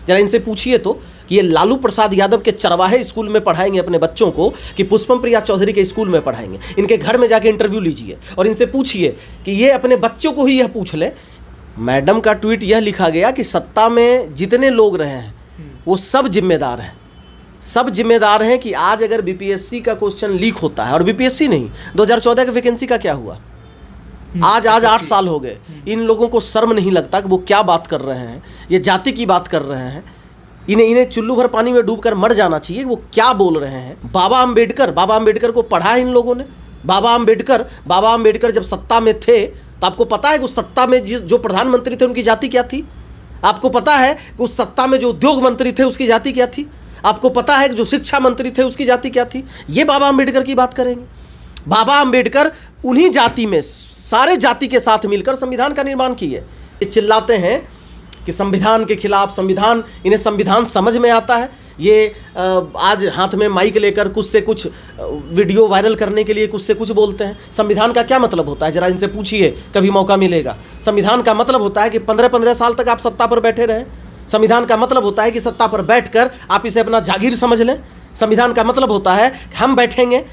जरा इनसे पूछिए तो कि ये लालू प्रसाद यादव के चरवाहे स्कूल में पढ़ाएंगे अपने बच्चों को कि पुष्पम प्रिया चौधरी के स्कूल में पढ़ाएंगे। इनके घर में जाके इंटरव्यू लीजिए और इनसे पूछिए कि ये अपने बच्चों को ही यह पूछ ले। मैडम का ट्वीट यह लिखा गया कि सत्ता में जितने लोग रहे हैं वो सब जिम्मेदार हैं, सब जिम्मेदार हैं कि आज अगर बीपीएससी का क्वेश्चन लीक होता है, और बीपीएससी नहीं 2014 के वैकेंसी का क्या हुआ, आज 8 साल हो गए, इन लोगों को शर्म नहीं लगता कि वो क्या बात कर रहे हैं, ये जाति की बात कर रहे हैं। इन्हें चुल्लू भर पानी में डूबकर मर जाना चाहिए। वो क्या बोल रहे हैं? बाबा अंबेडकर को पढ़ा है इन लोगों ने। बाबा अंबेडकर जब सत्ता में थे तो आपको पता है कि उस सत्ता में जो प्रधानमंत्री थे उनकी जाति क्या थी? आपको पता है कि उस सत्ता में जो उद्योग मंत्री थे उसकी जाति क्या थी? आपको पता है कि जो शिक्षा मंत्री थे उसकी जाति क्या थी? ये बाबा अंबेडकर की बात करेंगे। बाबा अंबेडकर उन्हीं जाति में सारे जाति के साथ मिलकर संविधान का निर्माण किए। ये चिल्लाते हैं कि संविधान के खिलाफ, संविधान, इन्हें संविधान समझ में आता है। ये आज हाथ में माइक लेकर कुछ से कुछ वीडियो वायरल करने के लिए कुछ से कुछ बोलते हैं। संविधान का क्या मतलब होता है? जरा इनसे पूछिए, कभी मौका मिलेगा। संविधान का मतलब होता है कि 15-15 साल तक आप सत्ता पर बैठे रहें। संविधान का मतलब होता है कि सत्ता पर बैठकर आप इसे अपना जागीर समझ लें। संविधान का मतलब होता है हम बैठेंगे,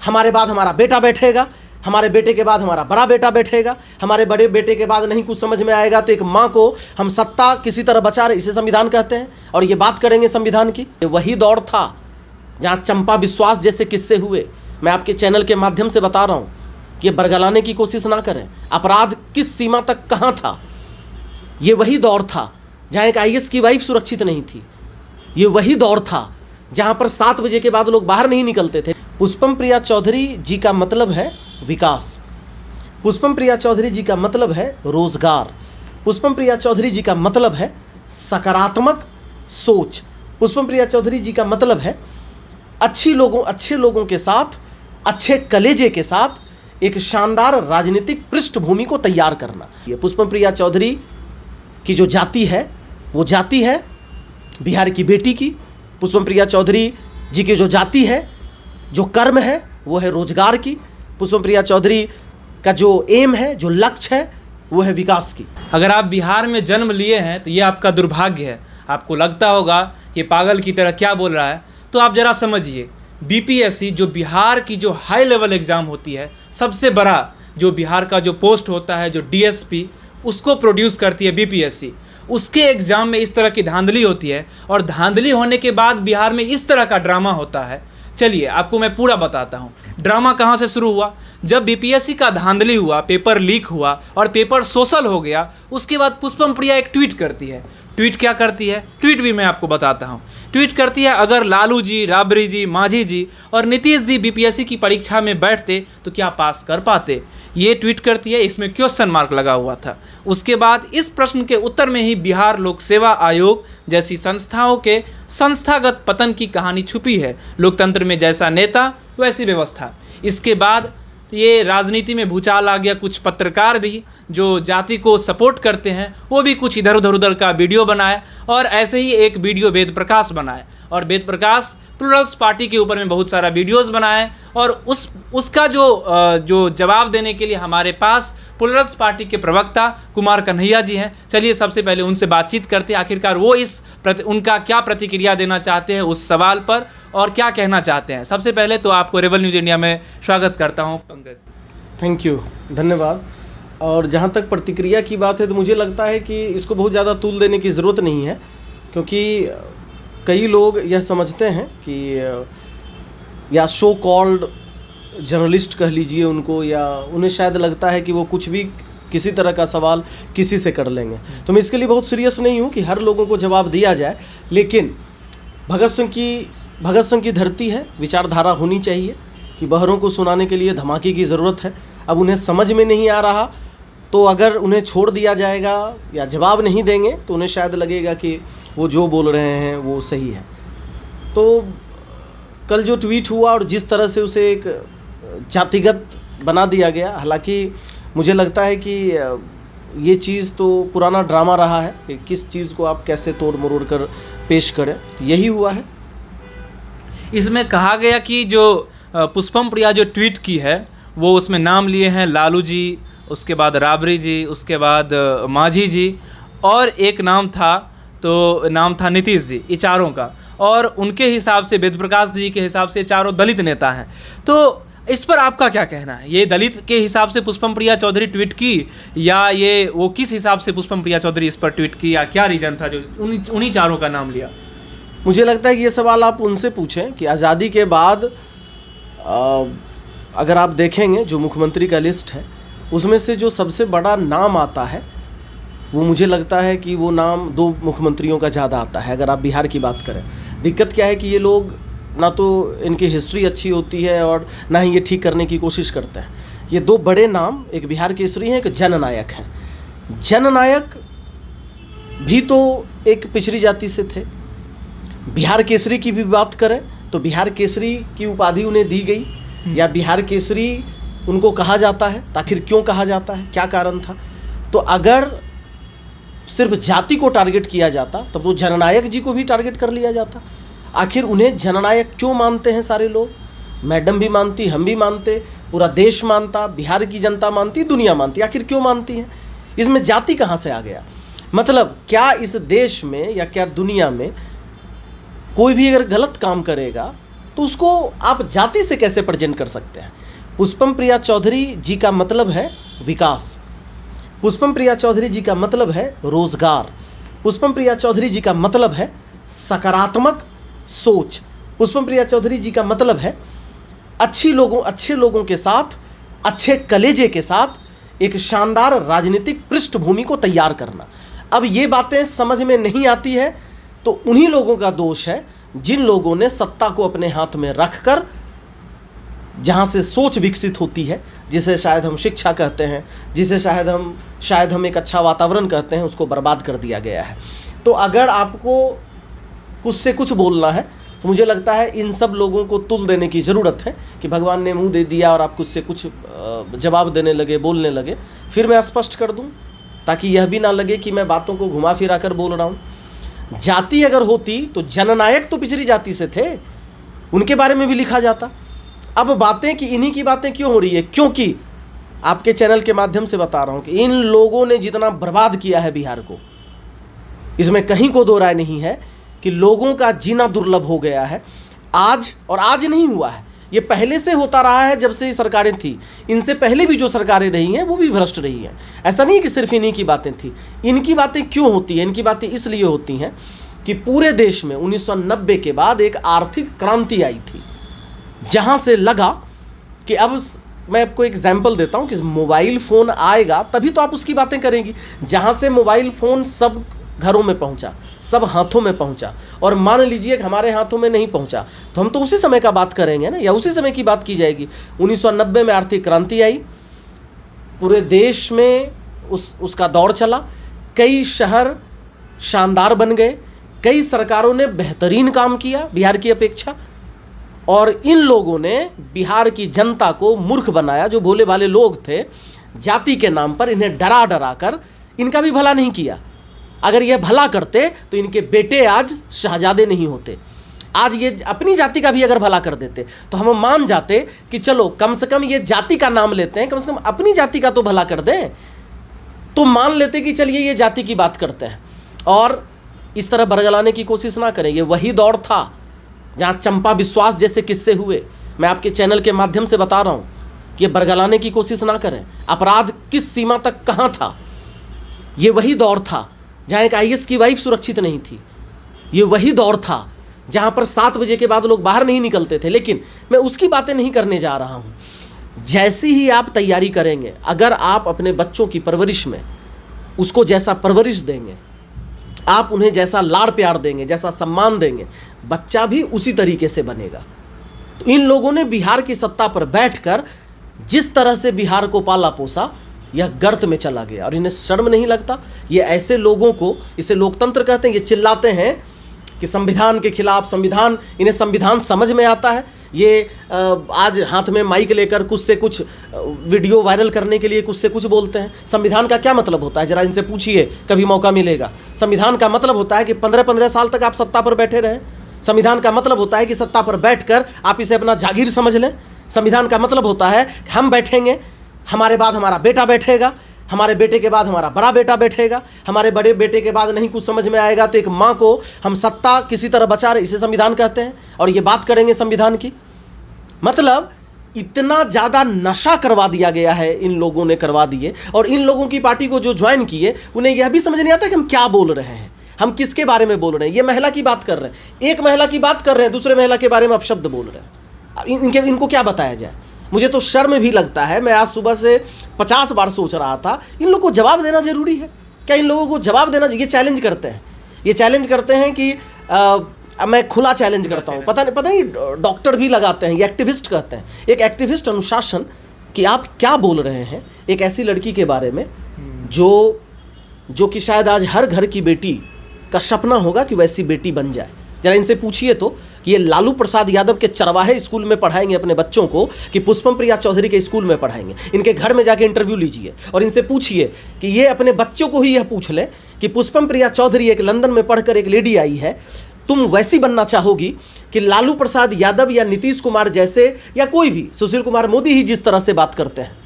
हमारे बाद हमारा बेटा बैठेगा, हमारे बेटे के बाद हमारा बड़ा बेटा बैठेगा, हमारे बड़े बेटे के बाद नहीं कुछ समझ में आएगा तो एक माँ को हम सत्ता किसी तरह बचा रहे, इसे संविधान कहते हैं। और ये बात करेंगे संविधान की। वही दौर था जहाँ चंपा विश्वास जैसे किस्से हुए। मैं आपके चैनल के माध्यम से बता रहा हूँ कि ये बरगलाने की कोशिश ना करें। अपराध किस सीमा तक कहाँ था? ये वही दौर था जहाँ एक आईएएस की वाइफ सुरक्षित नहीं थी। ये वही दौर था जहाँ पर 7 बजे के बाद लोग बाहर नहीं निकलते थे। पुष्पम प्रिया चौधरी जी का मतलब है विकास। पुष्पम प्रिया चौधरी जी का मतलब है रोजगार। पुष्पम प्रिया चौधरी जी का मतलब है सकारात्मक सोच। पुष्पम प्रिया चौधरी जी का मतलब है अच्छे लोगों के साथ, अच्छे कलेजे के साथ एक शानदार राजनीतिक पृष्ठभूमि को तैयार करना। ये पुष्पम प्रिया चौधरी की जो जाति है वो जाति है बिहार की बेटी की। पुष्पम प्रिया चौधरी जी की जो जाति है, जो कर्म है, वो है रोजगार की। पुष्पम प्रिया चौधरी का जो एम है, जो लक्ष्य है, वो है विकास की। अगर आप बिहार में जन्म लिए हैं तो ये आपका दुर्भाग्य है। आपको लगता होगा ये पागल की तरह क्या बोल रहा है, तो आप ज़रा समझिए। बीपीएससी जो बिहार की जो हाई लेवल एग्ज़ाम होती है, सबसे बड़ा जो बिहार का जो पोस्ट होता है, जो डीएसपी, उसको प्रोड्यूस करती है बीपीएससी। उसके एग्ज़ाम में इस तरह की धांधली होती है और धांधली होने के बाद बिहार में इस तरह का ड्रामा होता है। चलिए आपको मैं पूरा बताता हूँ। ड्रामा कहाँ से शुरू हुआ? जब बीपीएससी का धांधली हुआ, पेपर लीक हुआ और पेपर सोशल हो गया, उसके बाद पुष्पम प्रिया एक ट्वीट करती है। ट्वीट क्या करती है? ट्वीट भी मैं आपको बताता हूँ। ट्वीट करती है, अगर लालू जी, राबड़ी जी, मांझी जी और नीतीश जी बीपीएससी की परीक्षा में बैठते तो क्या पास कर पाते? ये ट्वीट करती है। इसमें क्वेश्चन मार्क लगा हुआ था। उसके बाद इस प्रश्न के उत्तर में ही बिहार लोक सेवा आयोग जैसी संस्थाओं के संस्थागत पतन की कहानी छुपी है। लोकतंत्र में जैसा नेता वैसी व्यवस्था। इसके बाद ये राजनीति में भूचाल आ गया। कुछ पत्रकार भी जो जाति को सपोर्ट करते हैं वो भी कुछ इधर उधर का वीडियो बनाए और ऐसे ही एक वीडियो वेद प्रकाश बनाए और वेद प्रकाश प्लूरल्स पार्टी के ऊपर में बहुत सारा वीडियोस बनाए और उसका जो जवाब देने के लिए हमारे पास प्लूरल्स पार्टी के प्रवक्ता कुमार कन्हैया जी हैं। चलिए सबसे पहले उनसे बातचीत करते हैं, आखिरकार वो उनका क्या प्रतिक्रिया देना चाहते हैं उस सवाल पर और क्या कहना चाहते हैं। सबसे पहले तो आपको रेबल न्यूज़ इंडिया में स्वागत करता हूं पंकज। थैंक यू, धन्यवाद। और जहां तक प्रतिक्रिया की बात है तो मुझे लगता है कि इसको बहुत ज़्यादा तूल देने की ज़रूरत नहीं है, क्योंकि कई लोग यह समझते हैं कि या शो कॉल्ड जर्नलिस्ट कह लीजिए उनको, या उन्हें शायद लगता है कि वो कुछ भी किसी तरह का सवाल किसी से कर लेंगे। तो मैं इसके लिए बहुत सीरियस नहीं हूँ कि हर लोगों को जवाब दिया जाए, लेकिन भगत सिंह की धरती है, विचारधारा होनी चाहिए कि बहरों को सुनाने के लिए धमाके की ज़रूरत है। अब उन्हें समझ में नहीं आ रहा तो अगर उन्हें छोड़ दिया जाएगा या जवाब नहीं देंगे तो उन्हें शायद लगेगा कि वो जो बोल रहे हैं वो सही है। तो कल जो ट्वीट हुआ और जिस तरह से उसे एक जातिगत बना दिया गया, हालांकि मुझे लगता है कि ये चीज़ तो पुराना ड्रामा रहा है कि किस चीज़ को आप कैसे तोड़ मरोड़ कर पेश करें, तो यही हुआ है। इसमें कहा गया कि जो पुष्पम प्रिया जो ट्वीट की है वो उसमें नाम लिए हैं लालू जी, उसके बाद राबड़ी जी, उसके बाद मांझी जी और एक नाम था तो नाम था नीतीश जी, ये चारों का, और उनके हिसाब से वेद प्रकाश जी के हिसाब से चारों दलित नेता हैं। तो इस पर आपका क्या कहना है? ये दलित के हिसाब से पुष्पम प्रिया चौधरी ट्वीट की, या ये वो किस हिसाब से पुष्पम प्रिया चौधरी इस पर ट्वीट की, या क्या रीज़न था जो उन्हीं चारों का नाम लिया? मुझे लगता है कि ये सवाल आप उनसे पूछें कि आज़ादी के बाद अगर आप देखेंगे जो मुख्यमंत्री का लिस्ट है, उसमें से जो सबसे बड़ा नाम आता है वो मुझे लगता है कि वो नाम 2 मुख्यमंत्रियों का ज़्यादा आता है। अगर आप बिहार की बात करें, दिक्कत क्या है कि ये लोग ना तो इनकी हिस्ट्री अच्छी होती है और ना ही ये ठीक करने की कोशिश करते हैं। ये 2 बड़े नाम, एक बिहार केसरी हैं, एक जननायक हैं। जननायक भी तो एक पिछड़ी जाति से थे। बिहार केसरी की भी बात करें तो बिहार केसरी की उपाधि उन्हें दी गई, या बिहार केसरी उनको कहा जाता है, आखिर क्यों कहा जाता है, क्या कारण था? तो अगर सिर्फ जाति को टारगेट किया जाता तब तो जननायक जी को भी टारगेट कर लिया जाता। आखिर उन्हें जननायक क्यों मानते हैं सारे लोग? मैडम भी मानती, हम भी मानते, पूरा देश मानता, बिहार की जनता मानती, दुनिया मानती। आखिर क्यों मानती है? इसमें जाति कहाँ से आ गया? मतलब क्या इस देश में या क्या दुनिया में कोई भी अगर गलत काम करेगा तो उसको आप जाति से कैसे प्रेजेंट कर सकते हैं? पुष्पम प्रिया चौधरी जी का मतलब है विकास, पुष्पम प्रिया चौधरी जी का मतलब है रोजगार, पुष्पम प्रिया चौधरी जी का मतलब है सकारात्मक सोच, पुष्पम प्रिया चौधरी जी का मतलब है अच्छे लोगों के साथ, अच्छे कलेजे के साथ एक शानदार राजनीतिक पृष्ठभूमि को तैयार करना। अब ये बातें समझ में नहीं आती है तो उन्हीं लोगों का दोष है जिन लोगों ने सत्ता को अपने हाथ में रखकर, जहाँ से सोच विकसित होती है, जिसे शायद हम शिक्षा कहते हैं, जिसे शायद हम एक अच्छा वातावरण कहते हैं, उसको बर्बाद कर दिया गया है। तो अगर आपको कुछ से कुछ बोलना है तो मुझे लगता है इन सब लोगों को तुल देने की ज़रूरत है कि भगवान ने मुंह दे दिया और आप कुछ से कुछ जवाब देने लगे, बोलने लगे। फिर मैं स्पष्ट कर दूं ताकि यह भी ना लगे कि मैं बातों को घुमा फिरा कर बोल रहा हूं। जाति अगर होती तो जननायक तो पिछड़ी जाति से थे, उनके बारे में भी लिखा जाता। अब बातें कि इन्हीं की बातें क्यों हो रही है? क्योंकि आपके चैनल के माध्यम से बता रहा हूं कि इन लोगों ने जितना बर्बाद किया है बिहार को, इसमें कहीं को दो राय नहीं है कि लोगों का जीना दुर्लभ हो गया है। आज नहीं हुआ है, ये पहले से होता रहा है। जब से ये सरकारें थी, इनसे पहले भी जो सरकारें रही हैं वो भी भ्रष्ट रही हैं। ऐसा नहीं कि सिर्फ इन्हीं की बातें थी। इनकी बातें क्यों होती हैं? इनकी बातें इसलिए होती हैं कि पूरे देश में 1990 के बाद एक आर्थिक क्रांति आई थी, जहां से लगा कि अब मैं आपको एग्जाम्पल देता हूं कि मोबाइल फ़ोन आएगा तभी तो आप उसकी बातें करेंगी। जहां से मोबाइल फ़ोन सब घरों में पहुंचा, सब हाथों में पहुंचा, और मान लीजिए कि हमारे हाथों में नहीं पहुंचा तो हम तो उसी समय का बात करेंगे ना, या उसी समय की बात की जाएगी। 1990 में आर्थिक क्रांति आई, पूरे देश में उसका दौर चला, कई शहर शानदार बन गए, कई सरकारों ने बेहतरीन काम किया बिहार की अपेक्षा, और इन लोगों ने बिहार की जनता को मूर्ख बनाया। जो भोले भाले लोग थे, जाति के नाम पर इन्हें डरा डरा कर इनका भी भला नहीं किया। अगर ये भला करते तो इनके बेटे आज शहजादे नहीं होते। आज ये अपनी जाति का भी अगर भला कर देते तो हम मान जाते कि चलो कम से कम ये जाति का नाम लेते हैं, कम से कम अपनी जाति का तो भला कर दें, तो मान लेते कि चलिए ये जाति की बात करते हैं और इस तरह बरगलाने की कोशिश ना करें। ये वही दौर था जहाँ चंपा विश्वास जैसे किस्से हुए। मैं आपके चैनल के माध्यम से बता रहा हूँ कि ये बरगलाने की कोशिश ना करें। अपराध किस सीमा तक कहाँ था? ये वही दौर था जहाँ एक IAS की वाइफ सुरक्षित नहीं थी। ये वही दौर था जहाँ पर 7 बजे के बाद लोग बाहर नहीं निकलते थे। लेकिन मैं उसकी बातें नहीं करने जा रहा हूँ। जैसी ही आप तैयारी करेंगे, अगर आप अपने बच्चों की परवरिश में उसको जैसा परवरिश देंगे, आप उन्हें जैसा लाड़ प्यार देंगे, जैसा सम्मान देंगे, बच्चा भी उसी तरीके से बनेगा। तो इन लोगों ने बिहार की सत्ता पर बैठकर जिस तरह से बिहार को पाला पोसा, यह गर्त में चला गया। और इन्हें शर्म नहीं लगता? ये ऐसे लोगों को, इसे लोकतंत्र कहते हैं, ये चिल्लाते हैं कि संविधान के खिलाफ, संविधान, इन्हें संविधान समझ में आता है। ये आज हाथ में माइक लेकर कुछ से कुछ वीडियो वायरल करने के लिए कुछ से कुछ बोलते हैं। संविधान का क्या मतलब होता है? जरा इनसे पूछिए, कभी मौका मिलेगा। संविधान का मतलब होता है कि 15-15 साल तक आप सत्ता पर बैठे रहें। संविधान का मतलब होता है कि सत्ता पर बैठकर आप इसे अपना जागीर समझ लें। संविधान का मतलब होता है हम बैठेंगे, हमारे बाद हमारा बेटा बैठेगा, हमारे बेटे के बाद हमारा बड़ा बेटा बैठेगा, हमारे बड़े बेटे के बाद नहीं कुछ समझ में आएगा तो एक माँ को हम सत्ता किसी तरह बचा रहे, इसे संविधान कहते हैं। और ये बात करेंगे संविधान की। मतलब इतना ज़्यादा नशा करवा दिया गया है, इन लोगों ने करवा दिए। और इन लोगों की पार्टी को जो ज्वाइन किए उन्हें यह भी समझ नहीं आता कि हम क्या बोल रहे हैं, हम किसके बारे में बोल रहे हैं। ये महिला की बात कर रहे हैं, एक महिला की बात कर रहे हैं, दूसरे महिला के बारे में अपशब्द बोल रहे हैं। इनको क्या बताया जाए? मुझे तो शर्म भी लगता है। मैं आज सुबह से 50 बार सोच रहा था, इन लोगों को जवाब देना जरूरी है क्या? इन लोगों को जवाब देना, ये चैलेंज करते हैं, ये चैलेंज करते हैं कि मैं खुला चैलेंज करता हूँ। पता नहीं डॉक्टर भी लगाते हैं, ये एक्टिविस्ट कहते हैं। एक एक्टिविस्ट अनुशासन कि आप क्या बोल रहे हैं एक ऐसी लड़की के बारे में जो कि शायद आज हर घर की बेटी का सपना होगा कि वैसी बेटी बन जाए। जरा इनसे पूछिए तो कि ये लालू प्रसाद यादव के चरवाहे स्कूल में पढ़ाएंगे अपने बच्चों को कि पुष्पम प्रिया चौधरी के स्कूल में पढ़ाएंगे। इनके घर में जाके इंटरव्यू लीजिए और इनसे पूछिए कि ये अपने बच्चों को ही यह पूछ ले कि पुष्पम प्रिया चौधरी एक लंदन में पढ़कर एक लेडी आई है, तुम वैसी बनना चाहोगी कि लालू प्रसाद यादव या नीतीश कुमार जैसे, या कोई भी, सुशील कुमार मोदी ही जिस तरह से बात करते हैं।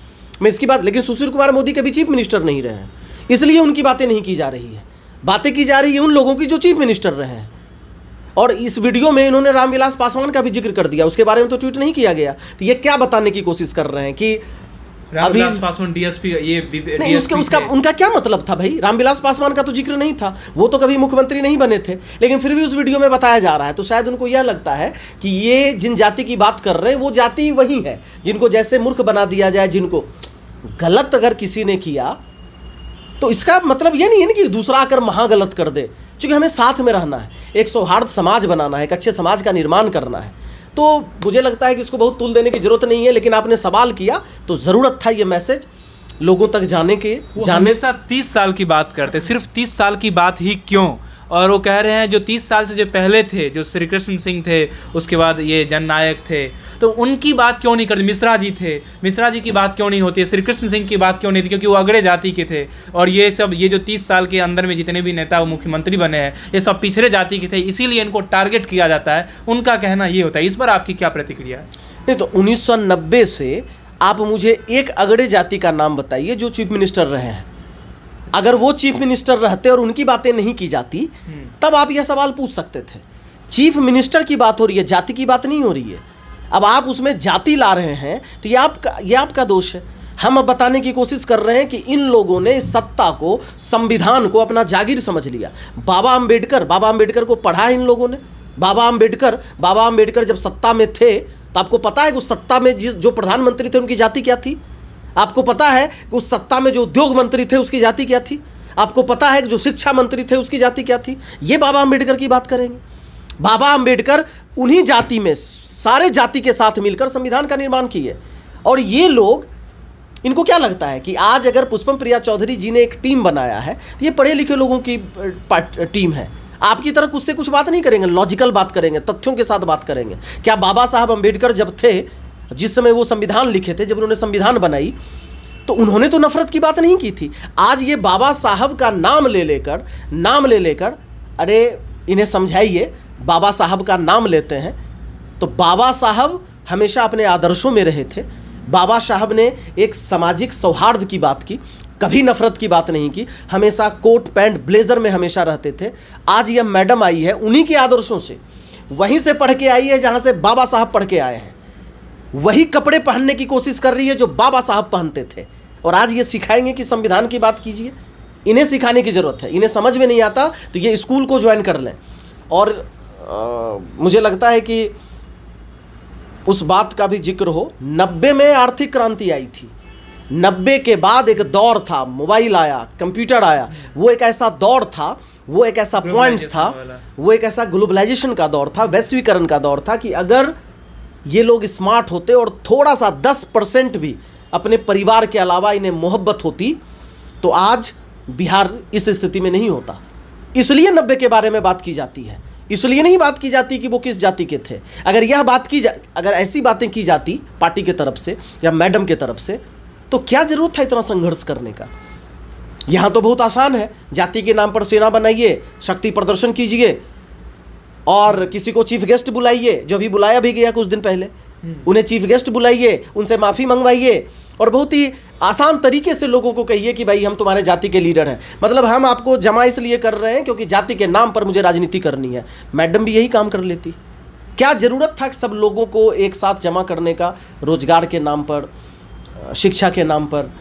मैं इसकी बात, लेकिन सुशील कुमार मोदी कभी चीफ मिनिस्टर नहीं रहे हैं, इसलिए उनकी बातें नहीं की जा रही है। बातें की जा रही है उन लोगों की जो चीफ मिनिस्टर रहे हैं। और इस वीडियो में इन्होंने रामविलास पासवान का भी जिक्र कर दिया, उसके बारे में तो ट्वीट नहीं किया गया। तो ये क्या बताने की कोशिश कर रहे हैं कि रामविलास पासवान डीएसपी, ये नहीं, उनका क्या मतलब था भाई? रामविलास पासवान का तो जिक्र नहीं था, वो तो कभी मुख्यमंत्री नहीं बने थे, लेकिन फिर भी उस वीडियो में बताया जा रहा है। तो शायद उनको यह लगता है कि ये जिन जाति की बात कर रहे हैं वो जाति वही है जिनको जैसे मूर्ख बना दिया जाए। जिनको गलत अगर किसी ने किया तो इसका मतलब ये नहीं है ना कि दूसरा आकर महागलत कर दे, क्योंकि हमें साथ में रहना है, एक सौहार्द समाज बनाना है, एक अच्छे समाज का निर्माण करना है। तो मुझे लगता है कि इसको बहुत तूल देने की जरूरत नहीं है, लेकिन आपने सवाल किया तो ज़रूरत था ये मैसेज लोगों तक जाने के। हमेशा 30 साल की बात करते, सिर्फ 30 साल की बात ही क्यों? और वो कह रहे हैं जो 30 साल से जो पहले थे, जो श्री कृष्ण सिंह थे, उसके बाद ये जननायक थे, तो उनकी बात क्यों नहीं करते? मिश्रा जी थे, मिश्रा जी की बात क्यों नहीं होती है? श्री कृष्ण सिंह की बात क्यों नहीं थी? क्योंकि वो अगड़े जाति के थे। और ये सब, ये जो 30 साल के अंदर में जितने भी नेता वो मुख्यमंत्री बने हैं, ये सब पिछड़े जाति के थे, इसीलिए इनको टारगेट किया जाता है। उनका कहना ये होता है। इस पर आपकी क्या प्रतिक्रिया है? नहीं तो 1990 से आप मुझे एक अगड़े जाति का नाम बताइए जो चीफ मिनिस्टर रहे हैं। अगर वो चीफ मिनिस्टर रहते और उनकी बातें नहीं की जाती तब आप यह सवाल पूछ सकते थे। चीफ मिनिस्टर की बात हो रही है, जाति की बात नहीं हो रही है। अब आप उसमें जाति ला रहे हैं तो ये आपका दोष है। हम अब बताने की कोशिश कर रहे हैं कि इन लोगों ने सत्ता को, संविधान को अपना जागीर समझ लिया। बाबा अंबेडकर को पढ़ा इन लोगों ने। बाबा अंबेडकर जब सत्ता में थे तो आपको पता है कि उस सत्ता में जो प्रधानमंत्री थे उनकी जाति क्या थी? आपको पता है कि उस सत्ता में जो उद्योग मंत्री थे उसकी जाति क्या थी? आपको पता है कि जो शिक्षा मंत्री थे उसकी जाति क्या थी? ये बाबा अंबेडकर की बात करेंगे। बाबा अंबेडकर उन्हीं जाति में, सारे जाति के साथ मिलकर संविधान का निर्माण किए। और ये लोग, इनको क्या लगता है कि आज अगर पुष्पम प्रिया चौधरी जी ने एक टीम बनाया है तो ये पढ़े लिखे लोगों की टीम है। आपकी तरह उससे कुछ बात नहीं करेंगे, लॉजिकल बात करेंगे, तथ्यों के साथ बात करेंगे। क्या बाबा साहब अंबेडकर जब थे, जिस समय वो संविधान लिखे थे, जब उन्होंने संविधान बनाई, तो उन्होंने तो नफरत की बात नहीं की थी। आज ये बाबा साहब का नाम ले लेकर अरे इन्हें समझाइए, बाबा साहब का नाम लेते हैं तो बाबा साहब हमेशा अपने आदर्शों में रहे थे। बाबा साहब ने एक सामाजिक सौहार्द की बात की, कभी नफरत की बात नहीं की, हमेशा कोट पैंट ब्लेजर में हमेशा रहते थे। आज यह मैडम आई है उन्हीं के आदर्शों से, वहीं से पढ़ के आई है जहाँ से बाबा साहब पढ़ के आए हैं। वही कपड़े पहनने की कोशिश कर रही है जो बाबा साहब पहनते थे। और आज ये सिखाएंगे कि संविधान की बात कीजिए। इन्हें सिखाने की ज़रूरत है। इन्हें समझ में नहीं आता तो ये स्कूल को ज्वाइन कर लें। और मुझे लगता है कि उस बात का भी जिक्र हो, 90 में आर्थिक क्रांति आई थी। 90 के बाद एक दौर था, मोबाइल आया, कंप्यूटर आया। वो एक ऐसा दौर था, वो एक ऐसा पॉइंट्स था, वो एक ऐसा ग्लोबलाइजेशन का दौर था, वैश्वीकरण का दौर था कि अगर ये लोग स्मार्ट होते और थोड़ा सा 10% भी अपने परिवार के अलावा इन्हें मोहब्बत होती तो आज बिहार इस स्थिति में नहीं होता। इसलिए 90 के बारे में बात की जाती है, इसलिए नहीं बात की जाती कि वो किस जाति के थे। अगर यह बात अगर ऐसी बातें की जाती पार्टी के तरफ से या मैडम के तरफ से तो क्या जरूरत था इतना संघर्ष करने का। यहाँ तो बहुत आसान है, जाति के नाम पर सेना बनाइए, शक्ति प्रदर्शन कीजिए और किसी को चीफ गेस्ट बुलाइए, जो भी बुलाया भी गया कुछ दिन पहले, उन्हें चीफ गेस्ट बुलाइए, उनसे माफ़ी मंगवाइए और बहुत ही आसान तरीके से लोगों को कहिए कि भाई हम तुम्हारे जाति के लीडर हैं, मतलब हम आपको जमा इसलिए कर रहे हैं क्योंकि जाति के नाम पर मुझे राजनीति करनी है। मैडम भी यही काम कर लेती। क्या ज़रूरत था सब लोगों को एक साथ जमा करने का, रोजगार के नाम पर, शिक्षा के नाम पर?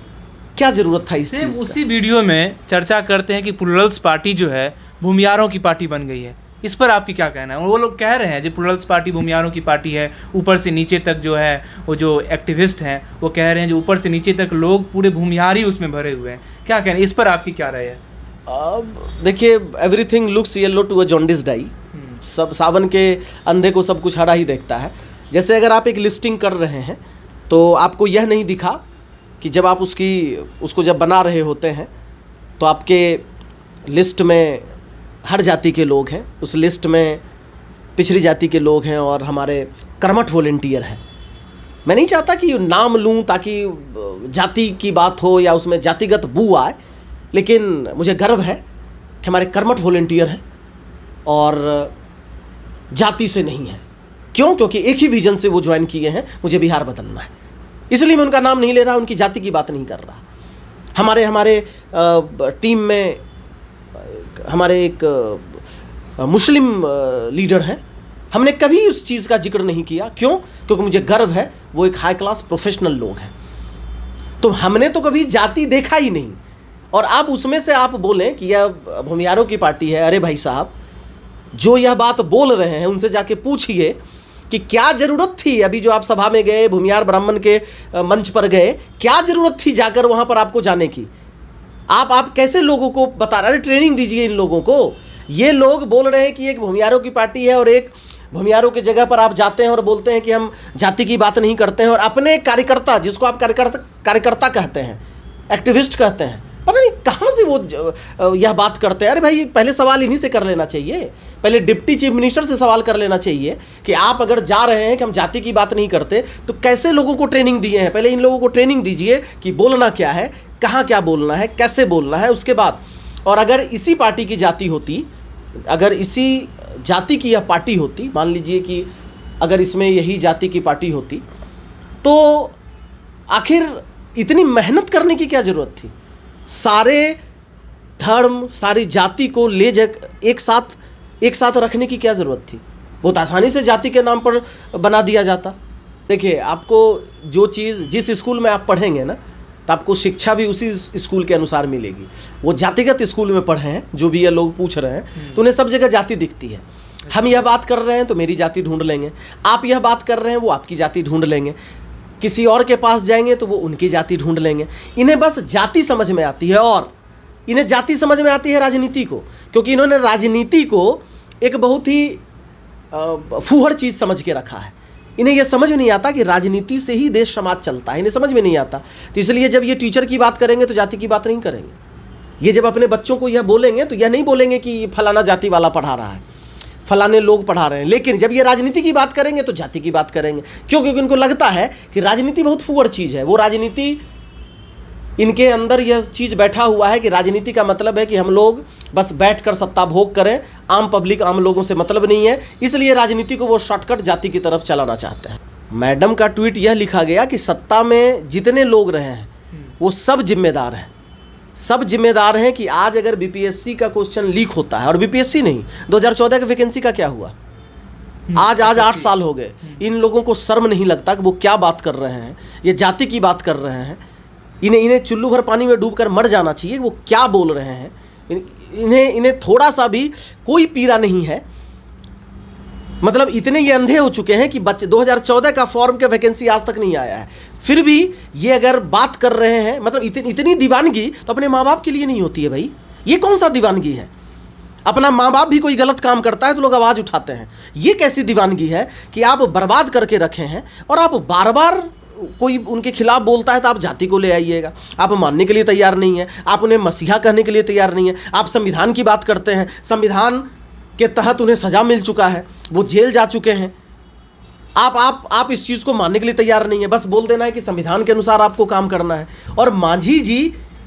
क्या ज़रूरत था इस चीज़ का? उसी वीडियो में चर्चा करते हैं कि प्लुरल्स पार्टी जो है भूमियारों की पार्टी बन गई है। इस पर आपकी क्या कहना है? वो लोग कह रहे हैं जो प्लुरल्स पार्टी भूमियारों की पार्टी है, ऊपर से नीचे तक जो है वो जो एक्टिविस्ट हैं वो कह रहे हैं जो ऊपर से नीचे तक लोग पूरे भूमियार ही उसमें भरे हुए हैं। क्या कहना है इस पर, आपकी क्या राय है? अब देखिए, everything looks yellow to a jaundiced eye. सब सावन के अंधे को सब कुछ हरा ही देखता है। जैसे अगर आप एक लिस्टिंग कर रहे हैं तो आपको यह नहीं दिखा कि जब आप उसको जब बना रहे होते हैं तो आपके लिस्ट में हर जाति के लोग हैं, उस लिस्ट में पिछड़ी जाति के लोग हैं और हमारे कर्मठ वॉलेंटियर हैं। मैं नहीं चाहता कि नाम लूं ताकि जाति की बात हो या उसमें जातिगत बू आए, लेकिन मुझे गर्व है कि हमारे कर्मठ वॉलेंटियर हैं और जाति से नहीं है। क्यों? क्योंकि एक ही विजन से वो ज्वाइन किए हैं, मुझे बिहार बदलना है। इसलिए मैं उनका नाम नहीं ले रहा, उनकी जाति की बात नहीं कर रहा। हमारे टीम में हमारे एक मुस्लिम लीडर हैं, हमने कभी उस चीज़ का जिक्र नहीं किया। क्यों? क्योंकि मुझे गर्व है वो एक हाई क्लास प्रोफेशनल लोग हैं। तो हमने तो कभी जाति देखा ही नहीं, और अब उसमें से आप बोलें कि यह भूमियारों की पार्टी है। अरे भाई साहब, जो यह बात बोल रहे हैं उनसे जाके पूछिए कि क्या ज़रूरत थी, अभी जो आप सभा में गए, भूमियार ब्राह्मण के मंच पर गए, क्या ज़रूरत थी जाकर वहाँ पर आपको जाने की? आप कैसे लोगों को बता रहे हैं? ट्रेनिंग दीजिए इन लोगों को। ये लोग बोल रहे हैं कि एक भूमियारों की पार्टी है और एक भूमियारों की जगह पर आप जाते हैं और बोलते हैं कि हम जाति की बात नहीं करते हैं, और अपने कार्यकर्ता, जिसको आप कार्यकर्ता कहते हैं, एक्टिविस्ट कहते हैं, पता नहीं कहाँ से वो यह बात करते हैं। अरे भाई, पहले सवाल इन्हीं से कर लेना चाहिए, पहले डिप्टी चीफ मिनिस्टर से सवाल कर लेना चाहिए कि आप अगर जा रहे हैं कि हम जाति की बात नहीं करते तो कैसे लोगों को ट्रेनिंग दिए हैं। पहले इन लोगों को ट्रेनिंग दीजिए कि बोलना क्या है, कहाँ क्या बोलना है, कैसे बोलना है, उसके बाद। और अगर इसी पार्टी की जाति होती, अगर इसी जाति की यह पार्टी होती, मान लीजिए कि अगर इसमें यही जाति की पार्टी होती, तो आखिर इतनी मेहनत करने की क्या ज़रूरत थी? सारे धर्म, सारी जाति को ले जा एक साथ रखने की क्या ज़रूरत थी? बहुत आसानी से जाति के नाम पर बना दिया जाता। देखिए, आपको जो चीज़ जिस स्कूल में आप पढ़ेंगे ना, तो आपको शिक्षा भी उसी स्कूल के अनुसार मिलेगी। वो जातिगत स्कूल में पढ़े हैं जो भी ये लोग पूछ रहे हैं, तो उन्हें सब जगह जाति दिखती है। हम यह बात कर रहे हैं तो मेरी जाति ढूंढ लेंगे, आप यह बात कर रहे हैं वो आपकी जाति ढूंढ लेंगे, किसी और के पास जाएंगे तो वो उनकी जाति ढूंढ लेंगे। इन्हें बस जाति समझ में आती है, और इन्हें जाति समझ में आती है राजनीति को, क्योंकि इन्होंने राजनीति को एक बहुत ही फूहड़ चीज़ समझ के रखा है। इन्हें यह समझ नहीं आता कि राजनीति से ही देश समाज चलता है, इन्हें समझ में नहीं आता। तो इसलिए जब ये टीचर की बात करेंगे तो जाति की बात नहीं करेंगे। ये जब अपने बच्चों को यह बोलेंगे तो यह नहीं बोलेंगे कि फलाना जाति वाला पढ़ा रहा है, फलाने लोग पढ़ा रहे हैं। लेकिन जब ये राजनीति की बात करेंगे तो जाति की बात करेंगे। क्यों? क्योंकि उनको लगता है कि राजनीति बहुत फूहड़ चीज़ है। वो राजनीति, इनके अंदर यह चीज़ बैठा हुआ है कि राजनीति का मतलब है कि हम लोग बस बैठकर सत्ता भोग करें, आम पब्लिक, आम लोगों से मतलब नहीं है। इसलिए राजनीति को वो शॉर्टकट जाति की तरफ चलाना चाहते हैं। मैडम का ट्वीट यह लिखा गया कि सत्ता में जितने लोग रहे हैं वो सब जिम्मेदार हैं, सब जिम्मेदार हैं कि आज अगर बीपीएससी का क्वेश्चन लीक होता है, और बीपीएससी नहीं, 2014 की वैकेंसी का क्या हुआ? आज 8 साल हो गए। इन लोगों को शर्म नहीं लगता कि वो क्या बात कर रहे हैं? ये जाति की बात कर रहे हैं। इन्हें चुल्लू भर पानी में डूबकर मर जाना चाहिए। वो क्या बोल रहे हैं? इन्हें थोड़ा सा भी कोई पीड़ा नहीं है। मतलब इतने ये अंधे हो चुके हैं कि बच्चे 2014 का फॉर्म का वैकेंसी आज तक नहीं आया है, फिर भी ये अगर बात कर रहे हैं। मतलब इतनी दीवानगी तो अपने माँ बाप के लिए नहीं होती है भाई। ये कौन सा दीवानगी है? अपना माँ बाप भी कोई गलत काम करता है तो लोग आवाज़ उठाते हैं। ये कैसी दीवानगी है कि आप बर्बाद करके रखे हैं, और आप बार बार कोई उनके खिलाफ बोलता है तो आप जाति को ले आइएगा। आप मानने के लिए तैयार नहीं है, आप उन्हें मसीहा कहने के लिए तैयार नहीं है। आप संविधान की बात करते हैं, संविधान के तहत उन्हें सज़ा मिल चुका है, वो जेल जा चुके हैं। आप इस चीज़ को मानने के लिए तैयार नहीं है। बस बोल देना है कि संविधान के अनुसार आपको काम करना है। और मांझी जी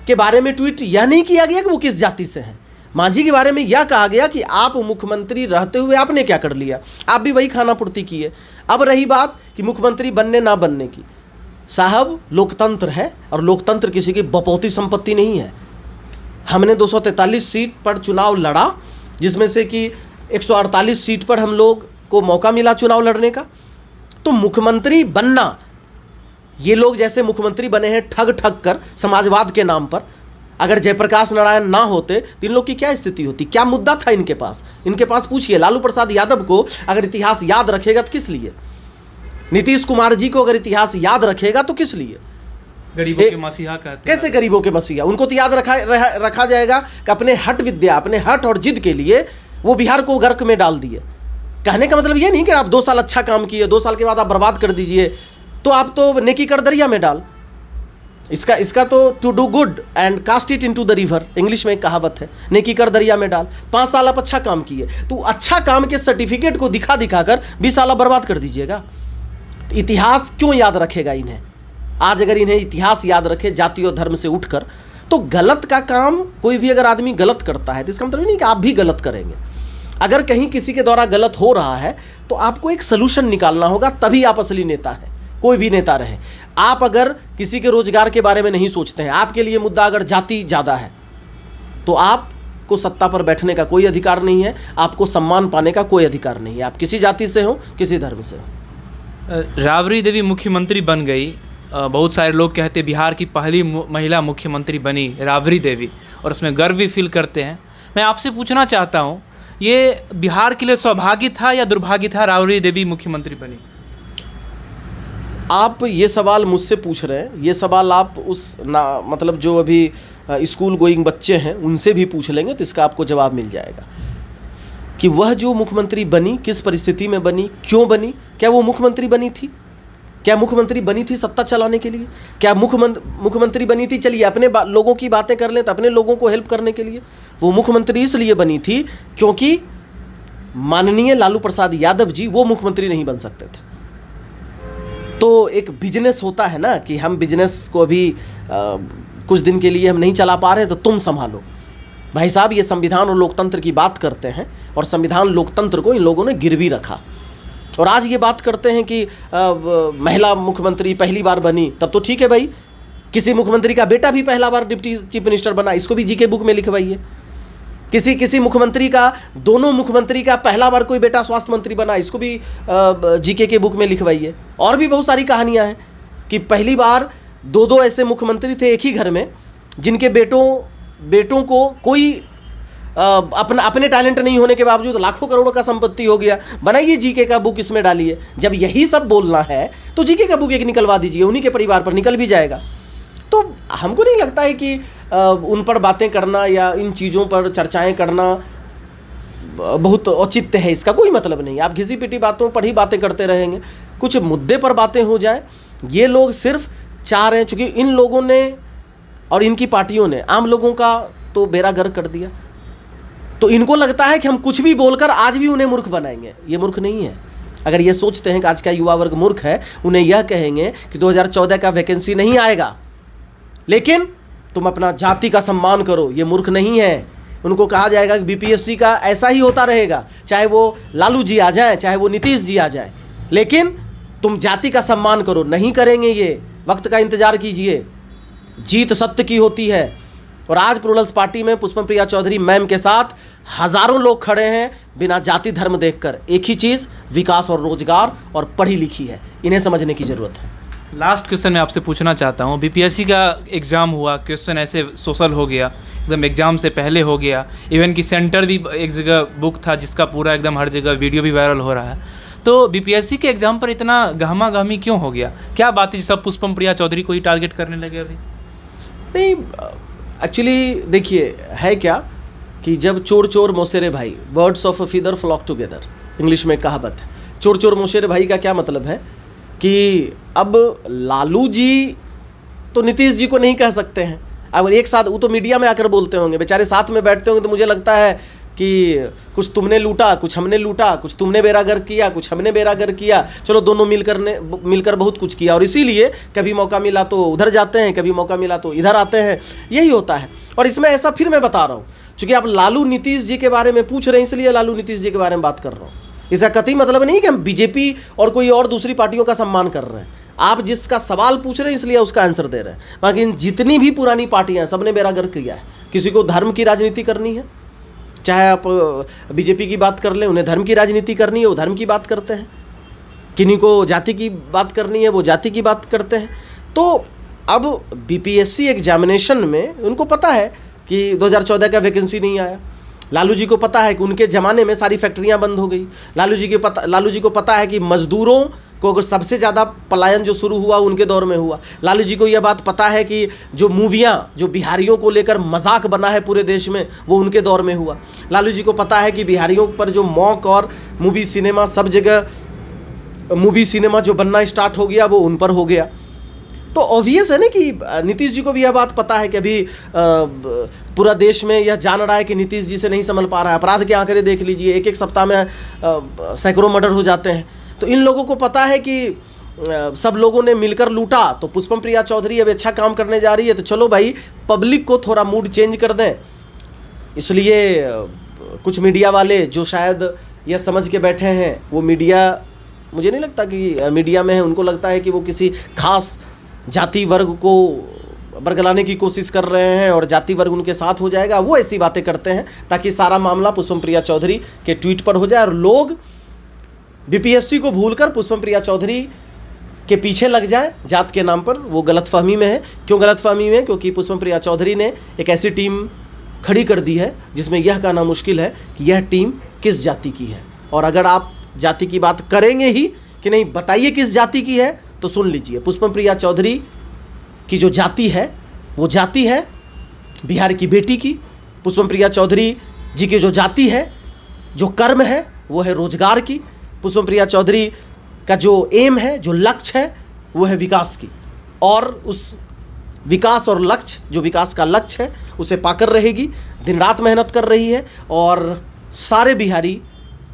के बारे में ट्वीट यह नहीं किया गया कि वो किस जाति से हैं। मांझी के बारे में यह कहा गया कि आप मुख्यमंत्री रहते हुए आपने क्या कर लिया, आप भी वही खाना पूर्ति किए। अब रही बात कि मुख्यमंत्री बनने ना बनने की, साहब लोकतंत्र है और लोकतंत्र किसी की बपौती संपत्ति नहीं है। हमने 243 सीट पर चुनाव लड़ा, जिसमें से कि 148 सीट पर हम लोग को मौका मिला चुनाव लड़ने का। तो मुख्यमंत्री बनना, ये लोग जैसे मुख्यमंत्री बने हैं ठग ठग कर समाजवाद के नाम पर, अगर जयप्रकाश नारायण ना होते तो इन लोग की क्या स्थिति होती, क्या मुद्दा था इनके पास? इनके पास पूछिए। लालू प्रसाद यादव को अगर इतिहास याद रखेगा तो किस लिए? नीतीश कुमार जी को अगर इतिहास याद रखेगा तो किस लिए? गरीबों के मसीहा कहते हैं। कैसे गरीबों के मसीहा? उनको तो याद रखा जाएगा कि अपने हट विद्या, अपने हट और जिद के लिए वो बिहार को गर्क में डाल दिए। कहने का मतलब ये नहीं कि आप 2 साल अच्छा काम किए, 2 साल के बाद आप बर्बाद कर दीजिए, तो आप तो नेकी कर दरिया में डाल। इसका तो to do good and cast it into the river, English में एक कहावत है, नेकी कर दरिया में डाल। 5 साल आप अच्छा काम किए, तो अच्छा काम के सर्टिफिकेट को दिखा कर 20 साल आप बर्बाद कर दीजिएगा। तो इतिहास क्यों याद रखेगा इन्हें? आज अगर इन्हें इतिहास याद रखे जाति और धर्म से उठकर, तो गलत का काम कोई भी अगर आदमी गलत करता है तो इसका मतलब नहीं कि आप भी गलत करेंगे। अगर कहीं किसी के द्वारा गलत हो रहा है तो आपको एक सलूशन निकालना होगा, तभी आप असली नेता हैं। कोई भी नेता रहे, आप अगर किसी के रोजगार के बारे में नहीं सोचते हैं, आपके लिए मुद्दा अगर जाति ज़्यादा है, तो आपको सत्ता पर बैठने का कोई अधिकार नहीं है, आपको सम्मान पाने का कोई अधिकार नहीं है, आप किसी जाति से हो, किसी धर्म से हो। राबड़ी देवी मुख्यमंत्री बन गई, बहुत सारे लोग कहते हैं बिहार की पहली महिला मुख्यमंत्री बनी राबड़ी देवी, और उसमें गर्व भी फील करते हैं। मैं आपसे पूछना चाहता हूँ, ये बिहार के लिए सौभाग्य था या दुर्भाग्य था राबड़ी देवी मुख्यमंत्री बनी? आप ये सवाल मुझसे पूछ रहे हैं, ये सवाल आप मतलब जो अभी स्कूल गोइंग बच्चे हैं उनसे भी पूछ लेंगे तो इसका आपको जवाब मिल जाएगा कि वह जो मुख्यमंत्री बनी किस परिस्थिति में बनी, क्यों बनी। क्या वो मुख्यमंत्री बनी थी? क्या मुख्यमंत्री बनी थी सत्ता चलाने के लिए? क्या मुख्यमंत्री बनी थी, चलिए अपने लोगों की बातें कर लें, तो अपने लोगों को हेल्प करने के लिए? वो मुख्यमंत्री इसलिए बनी थी क्योंकि माननीय लालू प्रसाद यादव जी वो मुख्यमंत्री नहीं बन सकते थे। तो एक बिजनेस होता है ना कि हम बिजनेस को अभी कुछ दिन के लिए हम नहीं चला पा रहे, तो तुम संभालो। भाई साहब, ये संविधान और लोकतंत्र की बात करते हैं, और संविधान लोकतंत्र को इन लोगों ने गिरवी रखा। और आज ये बात करते हैं कि महिला मुख्यमंत्री पहली बार बनी, तब तो ठीक है भाई, किसी मुख्यमंत्री का बेटा भी पहला बार डिप्टी चीफ मिनिस्टर बना, इसको भी जीके बुक में लिखवाइए। किसी मुख्यमंत्री का, दोनों मुख्यमंत्री का पहला बार कोई बेटा स्वास्थ्य मंत्री बना, इसको भी जीके के बुक में लिखवाइए। और भी बहुत सारी कहानियां हैं कि पहली बार 2 ऐसे मुख्यमंत्री थे एक ही घर में, जिनके बेटों को कोई अपने टैलेंट नहीं होने के बावजूद लाखों करोड़ों का संपत्ति हो गया। बनाइए जीके का बुक, इसमें डालिए। जब यही सब बोलना है तो जीके का बुक एक निकलवा दीजिए, उन्हीं के परिवार पर निकल भी जाएगा। तो हमको नहीं लगता है कि उन पर बातें करना या इन चीज़ों पर चर्चाएं करना बहुत औचित्य है, इसका कोई मतलब नहीं। आप घिसी पिटी बातों पर ही बातें करते रहेंगे, कुछ मुद्दे पर बातें हो जाए। ये लोग सिर्फ चाह रहे हैं, चूँकि इन लोगों ने और इनकी पार्टियों ने आम लोगों का तो बेड़ा गर्क कर दिया, तो इनको लगता है कि हम कुछ भी बोलकर आज भी उन्हें मूर्ख बनाएंगे। ये मूर्ख नहीं है। अगर ये सोचते हैं कि आज का युवा वर्ग मूर्ख है, उन्हें यह कहेंगे कि 2014 का वैकेंसी नहीं आएगा, लेकिन तुम अपना जाति का सम्मान करो। ये मूर्ख नहीं है। उनको कहा जाएगा कि बीपीएससी का ऐसा ही होता रहेगा, चाहे वो लालू जी आ जाए, चाहे वो नीतीश जी आ जाए, लेकिन तुम जाति का सम्मान करो। नहीं करेंगे ये, वक्त का इंतजार कीजिए, जीत सत्य की होती है। और आज प्लूरल्स पार्टी में पुष्पम प्रिया चौधरी मैम के साथ हजारों लोग खड़े हैं बिना जाति धर्म देखकर। एक ही चीज़, विकास और रोजगार और पढ़ी लिखी है, इन्हें समझने की ज़रूरत है। लास्ट क्वेश्चन मैं आपसे पूछना चाहता हूँ, बीपीएससी का एग्ज़ाम हुआ, क्वेश्चन ऐसे सोशल हो गया, एकदम एग्ज़ाम से पहले हो गया, इवन कि सेंटर भी एक जगह बुक था जिसका पूरा एकदम हर जगह वीडियो भी वायरल हो रहा है। तो बीपीएससी के एग्ज़ाम पर इतना गहमा गहमी क्यों हो गया? क्या बात है सब पुष्पम प्रिया चौधरी को ही टारगेट करने लगे अभी? नहीं, एक्चुअली देखिए है क्या कि जब चोर चोर मौसेरे भाई, birds of a feather flock together, English में कहावत है। चोर चोर मौसेरे भाई का क्या मतलब है कि अब लालू जी तो नीतीश जी को नहीं कह सकते हैं। अगर एक साथ, वो तो मीडिया में आकर बोलते होंगे, बेचारे साथ में बैठते होंगे, तो मुझे लगता है कि कुछ तुमने लूटा, कुछ हमने लूटा, कुछ तुमने बेरागर किया, कुछ हमने बेरागर किया, चलो दोनों मिलकर बहुत कुछ किया। और इसीलिए कभी मौका मिला तो उधर जाते हैं, कभी मौका मिला तो इधर आते हैं, यही होता है। और इसमें ऐसा फिर मैं बता रहा हूँ, चूँकि आप लालू नीतीश जी के बारे में पूछ रहे हैं, इसलिए लालू नीतीश जी के बारे में बात कर रहा हूँ। इसका कतई मतलब नहीं कि हम बीजेपी और कोई और दूसरी पार्टियों का सम्मान कर रहे हैं। आप जिसका सवाल पूछ रहे हैं इसलिए उसका आंसर दे रहे हैं। बाकी जितनी भी पुरानी पार्टियां हैं सबने बेरागर किया है। किसी को धर्म की राजनीति करनी है, चाहे आप बीजेपी की बात कर लें, उन्हें धर्म की राजनीति करनी है वो धर्म की बात करते हैं, किन्हीं को जाति की बात करनी है वो जाति की बात करते हैं। तो अब बीपीएससी एग्जामिनेशन में उनको पता है कि 2014 का वैकेंसी नहीं आया। लालू जी को पता है कि उनके ज़माने में सारी फैक्ट्रियां बंद हो गई। लालू जी को पता है कि मज़दूरों को अगर सबसे ज़्यादा पलायन जो शुरू हुआ उनके दौर में हुआ। लालू जी को यह बात पता है कि जो मूवियाँ जो बिहारियों को लेकर मजाक बना है पूरे देश में वो उनके दौर में हुआ। लालू जी को पता है कि बिहारियों पर जो मौक और मूवी सिनेमा सब जगह मूवी सिनेमा जो बनना स्टार्ट हो गया वो उन पर हो गया। तो ऑब्वियस है ना कि नीतीश जी को भी यह बात पता है कि अभी पूरा देश में यह जान रहा है कि नीतीश जी से नहीं संभल पा रहा है। अपराध के आंकड़े देख लीजिए, एक सप्ताह में सैकड़ों मर्डर हो जाते हैं। तो इन लोगों को पता है कि सब लोगों ने मिलकर लूटा, तो पुष्पम प्रिया चौधरी अब अच्छा काम करने जा रही है, तो चलो भाई पब्लिक को थोड़ा मूड चेंज कर दें। इसलिए कुछ मीडिया वाले जो शायद यह समझ के बैठे हैं, वो मीडिया, मुझे नहीं लगता कि मीडिया में है, उनको लगता है कि वो किसी खास जाति वर्ग को बरगलाने की कोशिश कर रहे हैं और जाति वर्ग उनके साथ हो जाएगा। वो ऐसी बातें करते हैं ताकि सारा मामला पुष्पम प्रिया चौधरी के ट्वीट पर हो जाए और लोग बीपीएससी को भूलकर पुष्पम प्रिया चौधरी के पीछे लग जाए जात के नाम पर। वो गलतफहमी में है। क्यों गलतफहमी में? क्योंकि पुष्पम प्रिया चौधरी ने एक ऐसी टीम खड़ी कर दी है जिसमें यह कहना मुश्किल है कि यह टीम किस जाति की है। और अगर आप जाति की बात करेंगे ही कि नहीं बताइए किस जाति की है, तो सुन लीजिए, पुष्पम प्रिया चौधरी की जो जाति है वो जाति है बिहार की बेटी की। पुष्पम प्रिया चौधरी जी की जो जाति है, जो कर्म है, वो है रोजगार की। पुष्पम प्रिया चौधरी का जो एम है, जो लक्ष्य है, वो है विकास की। और उस विकास और लक्ष्य, जो विकास का लक्ष्य है, उसे पाकर रहेगी। दिन रात मेहनत कर रही है और सारे बिहारी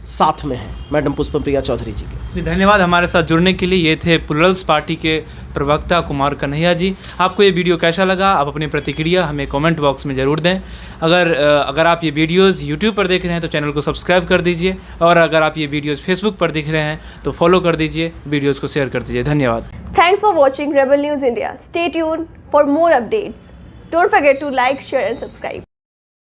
साथ में है मैडम पुष्पम प्रिया चौधरी जी के। धन्यवाद हमारे साथ जुड़ने के लिए। ये थे प्लुरल्स पार्टी के प्रवक्ता कुमार कन्हैया जी। आपको ये वीडियो कैसा लगा? आप अपनी प्रतिक्रिया हमें कमेंट बॉक्स में ज़रूर दें। अगर आप ये वीडियोस यूट्यूब पर देख रहे हैं तो चैनल को सब्सक्राइब कर दीजिए, और अगर आप ये वीडियोस फेसबुक पर देख रहे हैं तो फॉलो कर दीजिए, वीडियोज़ को शेयर कर दीजिए। धन्यवाद। Thanks for watching Rebel News India. Stay tuned for more updates. Don't forget to like, share and subscribe.